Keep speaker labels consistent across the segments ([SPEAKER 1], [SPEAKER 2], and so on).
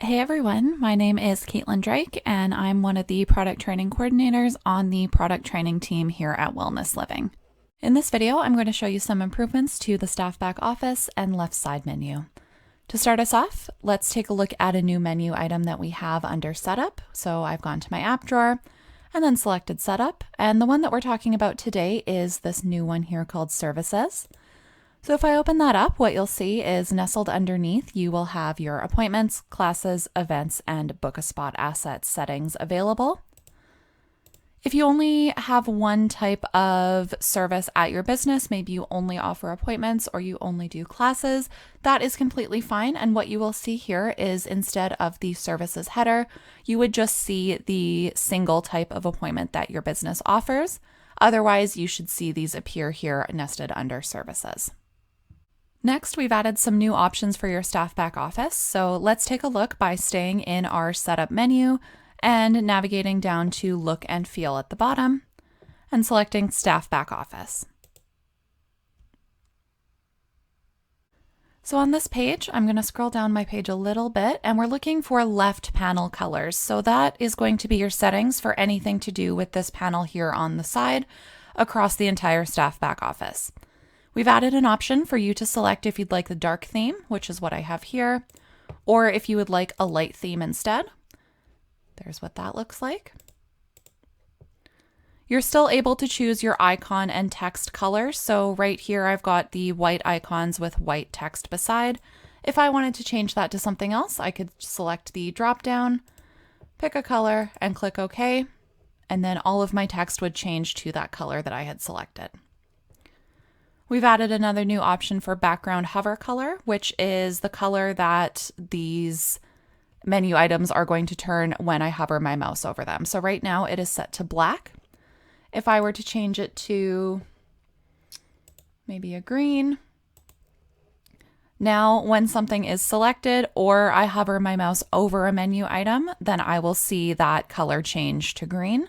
[SPEAKER 1] Hey everyone, my name is Caitlin Drake and I'm one of the product training coordinators on the product training team here at Wellness Living. In this video, I'm going to show you some improvements to the staff back office and left side menu. To start us off, let's take a look at a new menu item that we have under setup. So I've gone to my app drawer and then selected setup. And the one that we're talking about today is this new one here called services. So if I open that up, what you'll see is nestled underneath, you will have your appointments, classes, events, and book a spot assets settings available. If you only have one type of service at your business, maybe you only offer appointments or you only do classes, that is completely fine. And what you will see here is instead of the services header, you would just see the single type of appointment that your business offers. Otherwise, you should see these appear here nested under services. Next, we've added some new options for your staff back office. So let's take a look by staying in our setup menu and navigating down to look and feel at the bottom and selecting staff back office. So on this page, I'm going to scroll down my page a little bit and we're looking for left panel colors. So that is going to be your settings for anything to do with this panel here on the side across the entire staff back office. We've added an option for you to select if you'd like the dark theme, which is what I have here, or if you would like a light theme instead. There's what that looks like. You're still able to choose your icon and text color. So right here, I've got the white icons with white text beside. If I wanted to change that to something else, I could select the drop down, pick a color and click OK. And then all of my text would change to that color that I had selected. We've added another new option for background hover color, which is the color that these menu items are going to turn when I hover my mouse over them. So right now it is set to black. If I were to change it to maybe a green, now when something is selected or I hover my mouse over a menu item, then I will see that color change to green.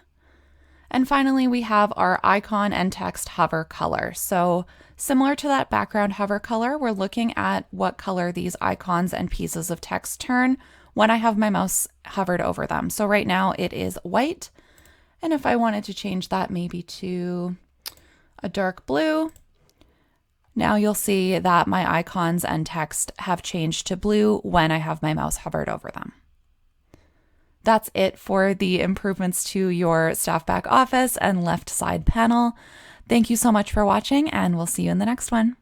[SPEAKER 1] And finally, we have our icon and text hover color. So similar to that background hover color, we're looking at what color these icons and pieces of text turn when I have my mouse hovered over them. So right now it is white. And if I wanted to change that maybe to a dark blue, now you'll see that my icons and text have changed to blue when I have my mouse hovered over them. That's it for the improvements to your staff back office and left side panel. Thank you so much for watching, and we'll see you in the next one.